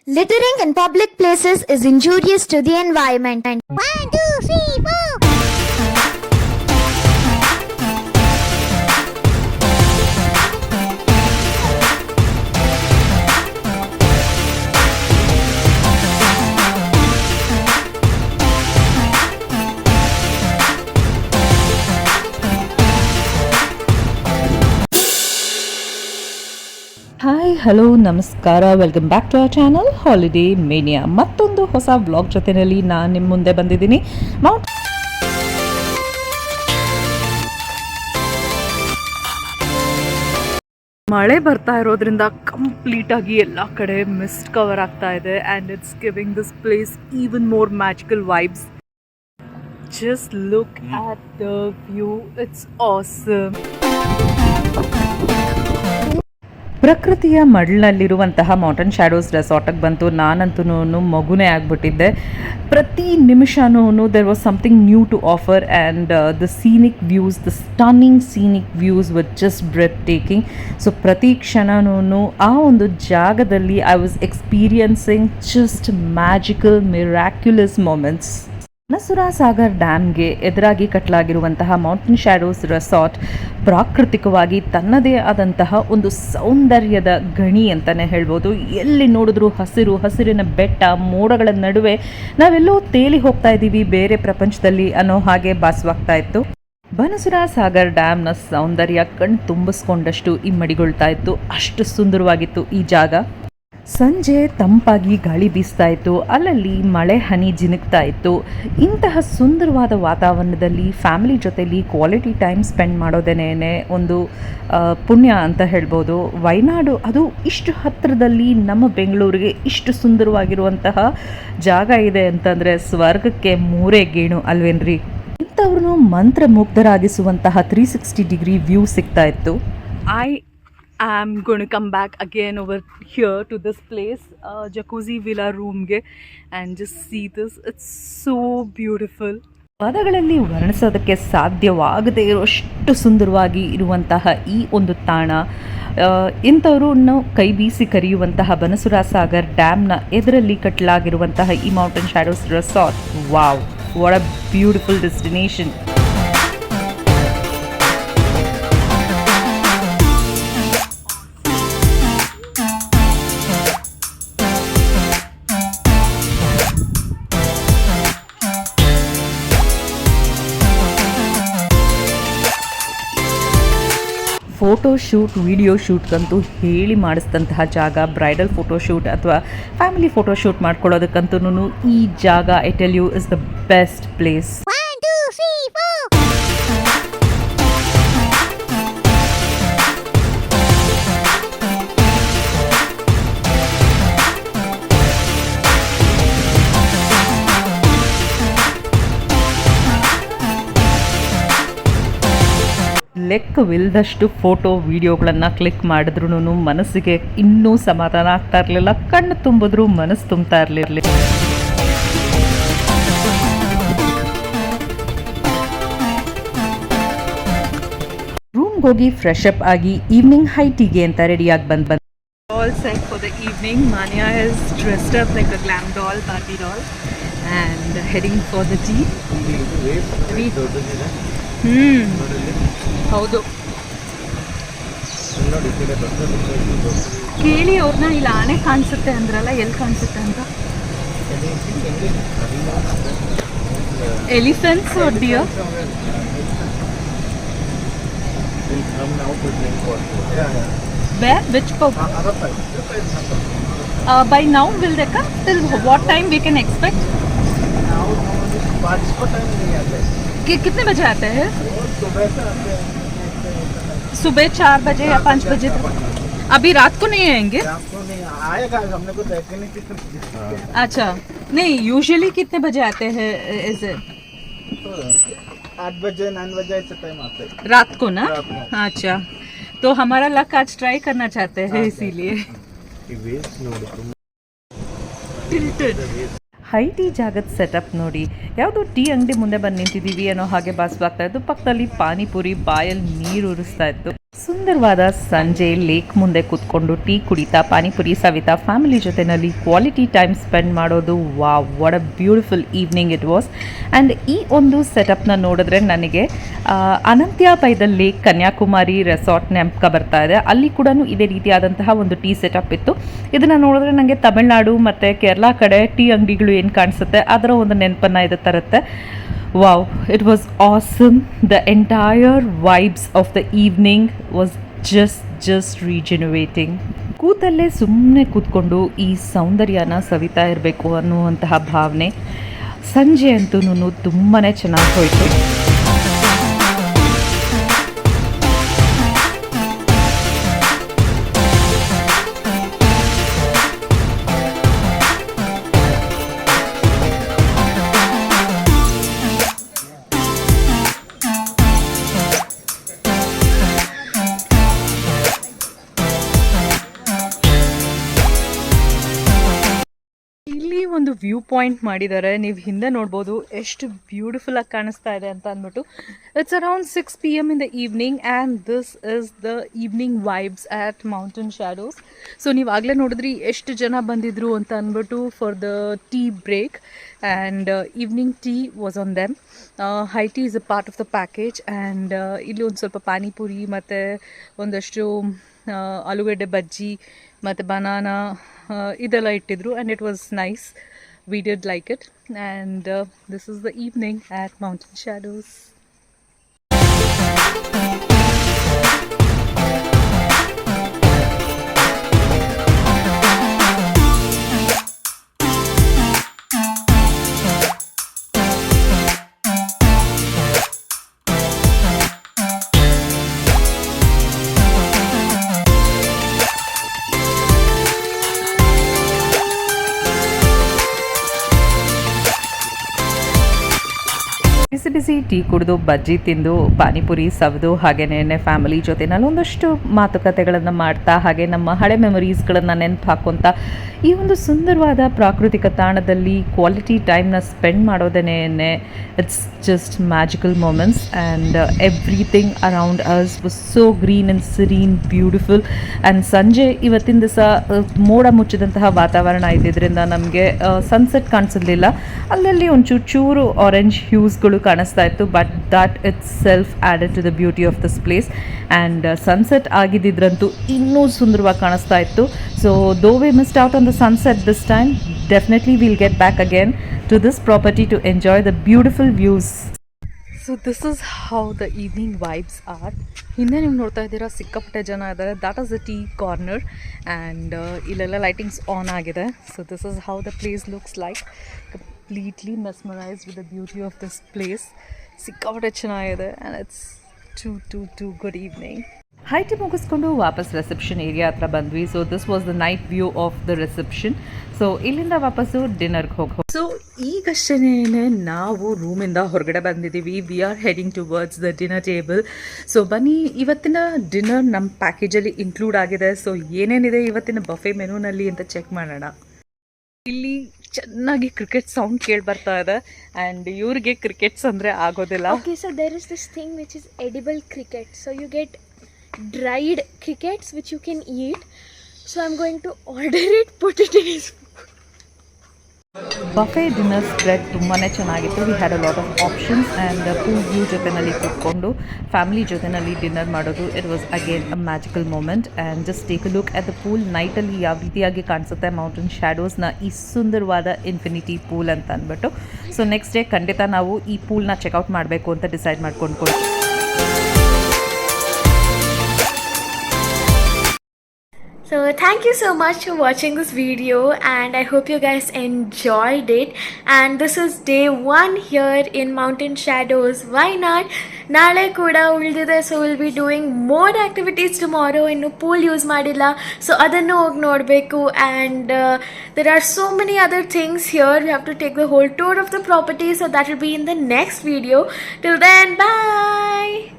Littering in public places is injurious to the environment. 1, 2, 3, 4. Hi hello ನಮಸ್ಕಾರ, welcome back to our channel holiday mania. ಮತ್ತೊಂದು ಹೊಸ vlog ಜೊತೆಯಲ್ಲಿ ನಾನು ನಿಮ್ಮ ಮುಂದೆ ಬಂದಿದ್ದೀನಿ. ಮಳೆ ಬರ್ತಾ ಇರೋದ್ರಿಂದ ಕಂಪ್ಲೀಟ್ ಆಗಿ ಎಲ್ಲ ಕಡೆ ಮಿಸ್ಟ್ ಕವರ್ ಆಗ್ತಾ ಇದೆ and it's giving this place even more magical vibes. Just look at the view, it's awesome. ಪ್ರಕೃತಿಯ ಮಡ್ಲಿನಲ್ಲಿರುವಂತಹ ಮೌಂಟೇನ್ ಶ್ಯಾಡೋಸ್ ರೆಸಾರ್ಟಿಗೆ ಬಂತು. ನಾನಂತೂ ಮಗುನೇ ಆಗಿಬಿಟ್ಟಿದ್ದೆ. ಪ್ರತಿ ನಿಮಿಷನೂ there was something new to offer and the scenic views, the stunning scenic views were just breathtaking. So ಪ್ರತಿ ಕ್ಷಣನೂ ಆ ಒಂದು ಜಾಗದಲ್ಲಿ I was experiencing just magical miraculous moments. Banasura Sagar ಡ್ಯಾಮ್ಗೆ ಎದುರಾಗಿ ಕಟ್ಟಲಾಗಿರುವಂತಹ ಮೌಂಟೇನ್ ಶ್ಯಾಡೋಸ್ ರೆಸಾರ್ಟ್ ಪ್ರಾಕೃತಿಕವಾಗಿ ತನ್ನದೇ ಆದಂತಹ ಒಂದು ಸೌಂದರ್ಯದ ಗಣಿ ಅಂತಲೇ ಹೇಳ್ಬೋದು. ಎಲ್ಲಿ ನೋಡಿದ್ರೂ ಹಸಿರಿನ ಬೆಟ್ಟ, ಮೋಡಗಳ ನಡುವೆ ನಾವೆಲ್ಲೋ ತೇಲಿ ಹೋಗ್ತಾ ಇದ್ದೀವಿ ಬೇರೆ ಪ್ರಪಂಚದಲ್ಲಿ ಅನ್ನೋ ಹಾಗೆ ಭಾಸವಾಗ್ತಾ ಇತ್ತು. ಬನಸುರ ಸಾಗರ್ ಡ್ಯಾಮ್ನ ಸೌಂದರ್ಯ ಕಣ್ ತುಂಬಿಸ್ಕೊಂಡಷ್ಟು ಇಮ್ಮಡಿಗೊಳ್ತಾ ಇತ್ತು. ಅಷ್ಟು ಸುಂದರವಾಗಿತ್ತು ಈ ಜಾಗ. ಸಂಜೆ ತಂಪಾಗಿ ಗಾಳಿ ಬೀಸ್ತಾ ಇತ್ತು, ಅಲ್ಲಲ್ಲಿ ಮಳೆ ಹನಿ ಜಿನುಗ್ತಾ ಇತ್ತು. ಇಂತಹ ಸುಂದರವಾದ ವಾತಾವರಣದಲ್ಲಿ ಫ್ಯಾಮಿಲಿ ಜೊತೆಲಿ ಕ್ವಾಲಿಟಿ ಟೈಮ್ ಸ್ಪೆಂಡ್ ಮಾಡೋದೇನೇ ಒಂದು ಪುಣ್ಯ ಅಂತ ಹೇಳ್ಬೋದು. ವಯನಾಡು ಅದು ಇಷ್ಟು ಹತ್ತಿರದಲ್ಲಿ ನಮ್ಮ ಬೆಂಗಳೂರಿಗೆ ಇಷ್ಟು ಸುಂದರವಾಗಿರುವಂತಹ ಜಾಗ ಇದೆ ಅಂತಂದರೆ ಸ್ವರ್ಗಕ್ಕೆ ಮೂರೇ ಗೇಣು ಅಲ್ವೇನ್ರಿ. ಇಂಥವ್ರನ್ನು ಮಂತ್ರಮುಗ್ಧರಾಗಿಸುವಂತಹ 360 ಡಿಗ್ರಿ ವ್ಯೂ ಸಿಗ್ತಾ ಇತ್ತು. I'm going to come back again over here to this place, jacuzzi villa room ge, and just see this. It's so beautiful. ಪದಗಳಲ್ಲಿ ವರ್ಣಿಸೋದಕ್ಕೆ ಸಾಧ್ಯವಾಗದೇ ಇರೋಷ್ಟು ಸುಂದರವಾಗಿ ಇರುವಂತಹ ಈ ಒಂದು ತಾಣ, ಇಂಥವ್ರನ್ನು ಕೈ ಬೀಸಿ ಕರೆಯುವಂತಹ ಬನಸುರ ಸಾಗರ್ ಡ್ಯಾಮ್ನ ಎದುರಲ್ಲಿ ಕಟ್ಟಲಾಗಿರುವಂತಹ ಈ mountain shadows resort. Wow, what a beautiful destination. Photo shoot, video ಶೂಟ್ಗಂತೂ ಹೇಳಿ ಮಾಡಿಸಿದಂತಹ ಜಾಗ. ಬ್ರೈಡಲ್ ಫೋಟೋಶೂಟ್ ಅಥವಾ ಫ್ಯಾಮಿಲಿ ಫೋಟೋಶೂಟ್ ಮಾಡ್ಕೊಳ್ಳೋದಕ್ಕಂತೂ ಈ ಜಾಗ I tell you is the best place. ಲೆಕ್ಕವಿಲ್ಲದಷ್ಟು ಫೋಟೋ ವಿಡಿಯೋಗಳನ್ನು ಕ್ಲಿಕ್ ಮಾಡಿದ್ರೂ ಮನಸ್ಸಿಗೆ ಇನ್ನೂ ಸಮಾಧಾನ ಆಗ್ತಾ ಇರಲಿಲ್ಲ. ಕಣ್ಣು ತುಂಬಿದ್ರೂ ಮನಸ್ಸು ತುಂಬ್ತಾ ಇರಲಿಲ್ಲ. ರೂಮ್ಗೆ ಹೋಗಿ ಫ್ರೆಶ್ ಅಪ್ ಆಗಿ ಈವ್ನಿಂಗ್ ಹೈ ಟೀಗೆ ಅಂತ ರೆಡಿಯಾಗಿ ಬಂದು all set for the evening. Manya is dressed up like a glam doll, Barbie doll, and heading for the tea. ಹೌದು, ಕೇಳಿ ಅವ್ರನ್ನ. ಇಲ್ಲಿ ಆನೆ ಕಾಣಿಸುತ್ತೆ ಅಂದ್ರಲ್ಲ, ಎಲ್ಲಿ ಕಾಣಿಸುತ್ತೆ ಅಂತ? Elephants or deer? Where? Which pub? By now will they come? Till what time we can expect? कितने बजे आते हैं? सुबह 4 बजे या 5 बजे तक. अभी रात को नहीं आएंगे? आएगा, हमने को देखे नहीं कितने. अच्छा, नहीं यूजुअली कितने बजे आते हैं? इज 8 बजे 9 बजे ऐसे टाइम आते हैं रात को ना? अच्छा, तो हमारा लक आज ट्राई करना चाहते हैं, इसीलिए. ಹೈ ಟೀ ಜಾಗದ ಸೆಟಪ್ ನೋಡಿ. ಯಾವುದೋ ಟೀ ಅಂಗಡಿ ಮುಂದೆ ಬಂದು ನಿಂತಿದ್ದೀವಿ ಅನ್ನೋ ಹಾಗೆ ಭಾಸವಾಗ್ತಾ ಇತ್ತು. ಪಕ್ಕದಲ್ಲಿ ಪಾನಿಪುರಿ, ಬಾಯಲ್ಲಿ ನೀರು ಉರಿಸ್ತಾ ಇತ್ತು. ಸುಂದರವಾದ ಸಂಜೆ ಲೇಕ್ ಮುಂದೆ ಕೂತ್ಕೊಂಡು ಟೀ ಕುಡಿತಾ ಪಾನಿಪುರಿ ಸವಿತಾ ಫ್ಯಾಮಿಲಿ ಜೊತೆಯಲ್ಲಿ ಕ್ವಾಲಿಟಿ ಟೈಮ್ ಸ್ಪೆಂಡ್ ಮಾಡೋದು what a beautiful evening it was. And ಈ ಒಂದು ಸೆಟಪ್ನ ನೋಡಿದ್ರೆ ನನಗೆ ಅನಂತ್ಯ ಪೈದಲ್ ಲೇಕ್ ಕನ್ಯಾಕುಮಾರಿ ರೆಸಾರ್ಟ್ ನೆನಪು ಬರ್ತಾ ಇದೆ. ಅಲ್ಲಿ ಕೂಡ ಇದೇ ರೀತಿಯಾದಂತಹ ಒಂದು ಟೀ ಸೆಟಪ್ ಇತ್ತು. ಇದನ್ನು ನೋಡಿದ್ರೆ ನನಗೆ ತಮಿಳ್ನಾಡು ಮತ್ತು ಕೇರಳ ಕಡೆ ಟೀ ಅಂಗಡಿಗಳು ಏನು ಕಾಣಿಸುತ್ತೆ ಅದರ ಒಂದು ನೆನಪನ್ನು ಇದು ತರುತ್ತೆ. Wow, it was awesome. The entire vibes of the evening was just regenerating. ಕೂತಲ್ಲೇ ಸುಮ್ಮನೆ ಕೂತ್ಕೊಂಡು ಈ ಸೌಂದರ್ಯನ ಸವಿತಾ ಇರಬೇಕು ಅನ್ನುವಂತಹ ಭಾವನೆ. ಸಂಜೆ ಅಂತೂ ತುಂಬಾ ಚೆನ್ನಾಗಿ ಹೋಯಿತು. ಇಲ್ಲಿ ಒಂದು ವ್ಯೂ ಪಾಯಿಂಟ್ ಮಾಡಿದ್ದಾರೆ, ನೀವು ಹಿಂದೆ ನೋಡ್ಬೋದು ಎಷ್ಟು ಬ್ಯೂಟಿಫುಲ್ ಆಗಿ ಕಾಣಿಸ್ತಾ ಇದೆ ಅಂತ ಅಂದ್ಬಿಟ್ಟು. It's around 6 PM in the evening and this is the evening vibes at Mountain Shadows. So ನೀವು ಆಗಲೇ ನೋಡಿದ್ರಿ ಎಷ್ಟು ಜನ ಬಂದಿದ್ರು ಅಂತ ಅಂದ್ಬಿಟ್ಟು for the tea break, and evening tea was on them. High tea is a part of the package. And ಇಲ್ಲಿ ಒಂದು ಸ್ವಲ್ಪ ಪಾನಿಪುರಿ ಮತ್ತು ಒಂದಷ್ಟು ಆಲೂಗಡ್ಡೆ ಬಜ್ಜಿ ಮತ್ತು ಬನಾನಾ ಇದೆಲ್ಲ ಇಟ್ಟಿದ್ರು, and it was nice. We did like it. And this is the evening at Mountain Shadows. ಬಿಸಿ ಟೀ ಕುಡಿದು ಬಜ್ಜಿ ತಿಂದು ಪಾನಿಪುರಿ ಸವಿದು ಹಾಗೆಯೇ ಫ್ಯಾಮಿಲಿ ಜೊತೆನಲ್ಲಿ ಒಂದಷ್ಟು ಮಾತುಕತೆಗಳನ್ನು ಮಾಡ್ತಾ ಹಾಗೆ ನಮ್ಮ ಹಳೆ ಮೆಮೊರೀಸ್ಗಳನ್ನು ನೆನಪು ಹಾಕ್ಕೊತ ಈ ಒಂದು ಸುಂದರವಾದ ಪ್ರಾಕೃತಿಕ ತಾಣದಲ್ಲಿ ಕ್ವಾಲಿಟಿ ಟೈಮ್ನ ಸ್ಪೆಂಡ್ ಮಾಡೋದೇ it's just magical moments. And everything around us was so green and serene beautiful. And ಸಂಜೆ ಇವತ್ತಿನ ದಿವಸ ಮೋಡ ಮುಚ್ಚಿದಂತಹ ವಾತಾವರಣ ಇದ್ದಿದ್ದರಿಂದ ನಮಗೆ ಸನ್ಸೆಟ್ ಕಾಣಿಸಿರ್ಲಿಲ್ಲ. ಅಲ್ಲಲ್ಲಿ ಒಂಚೂರು ಚೂರು ಆರೆಂಜ್ ಹ್ಯೂಸ್ಗಳು ಕಾಣಿಸ್ತಾ ಇತ್ತು, but that itself added to the beauty of this place. And sunset ಆಗಿದ್ದಿದ್ರಂತೂ ಇನ್ನೂ ಸುಂದರವಾಗಿ ಕಾಣಿಸ್ತಾ ಇತ್ತು. So though we missed out on the sunset this time, definitely will get back again to this property to enjoy the beautiful views. So this is how the evening vibes are. ಹಿಂದೆ ನೀವು ನೋಡ್ತಾ ಇದ್ದೀರಾ ಸಿಕ್ಕಾಪಟ್ಟೆ ಜನ ಇದ್ದಾರೆ. That is the tea corner and ಇಲ್ಲೆಲ್ಲ lightings on ಆಗಿದೆ. So this is how the place looks like. Completely mesmerised with the beauty of this place. ಸಿಕ್ಕಾಪಟ್ಟೆ ಚೆನ್ನಾಗಿದೆ and it's too good evening. High tea ಮುಗಿಸ್ಕೊಂಡು ವಾಪಸ್ ರಿಸೆಪ್ಷನ್ ಏರಿಯಾ ಹತ್ರ ಬಂದ್ವಿ. So this was the night view of the reception. So ಇಲ್ಲಿಂದ ವಾಪಸ್ಸು ಡಿನ್ನರ್ಗೆ ಹೋಗಿ so ಈಗಷ್ಟೇ ನಾವು ರೂಮಿಂದ ಹೊರಗಡೆ ಬಂದಿದ್ದೀವಿ. We are heading towards the dinner table. So ಬನ್ನಿ, ಇವತ್ತಿನ ಡಿನ್ನರ್ ನಮ್ಮ ಪ್ಯಾಕೇಜಲ್ಲಿ ಇನ್ಕ್ಲೂಡ್ ಆಗಿದೆ. ಸೊ ಏನೇನಿದೆ ಇವತ್ತಿನ ಬಫೆ ಮೆನುನಲ್ಲಿ ಅಂತ ಚೆಕ್ ಮಾಡೋಣ. ಇಲ್ಲಿ ಚೆನ್ನಾಗಿ ಕ್ರಿಕೆಟ್ ಸೌಂಡ್ ಕೇಳಿ ಬರ್ತಾ ಇದೆ ಆ್ಯಂಡ್ ಇವ್ರಿಗೆ ಕ್ರಿಕೆಟ್ಸ್ ಅಂದರೆ ಆಗೋದಿಲ್ಲ. Okay, so there is this thing which is edible cricket. So you get dried crickets which you can eat. So I'm going to order it, put it in his buffet dinner spread ತುಂಬಾ ಚೆನ್ನಾಗಿತ್ತು. We had a lot of options and pool view ಜೊತೆಯಲ್ಲಿ ಕೂತ್ಕೊಂಡು family ಜೊತೆಯಲ್ಲಿ dinner ಮಾಡೋದು it was again a magical moment. And just take a look at the pool. ನೈಟಲ್ಲಿ ಯಾವ ರೀತಿಯಾಗಿ ಕಾಣಿಸುತ್ತೆ ಮೌಂಟೇನ್ ಶ್ಯಾಡೋಸ್ನ ಈ ಸುಂದರವಾದ ಇನ್ಫಿನಿಟಿ ಪೂಲ್ ಅಂತ ಅಂದ್ಬಿಟ್ಟು. ಸೊ ನೆಕ್ಸ್ಟ್ ಡೇ ಖಂಡಿತ ನಾವು ಈ ಪೂಲ್ನ ಚೆಕ್ಔಟ್ ಮಾಡಬೇಕು ಅಂತ ಡಿಸೈಡ್ ಮಾಡ್ಕೊಂಡು So thank you so much for watching this video, and I hope you guys enjoyed it. And this is day 1 here in Mountain Shadows. Why not? Nale kuda uldide, so we'll be doing more activities tomorrow. Innu pool use madilla, so adannu hog nodbeku. And there are so many other things here. We have to take the whole tour of the property, so that will be in the next video. Till then, bye.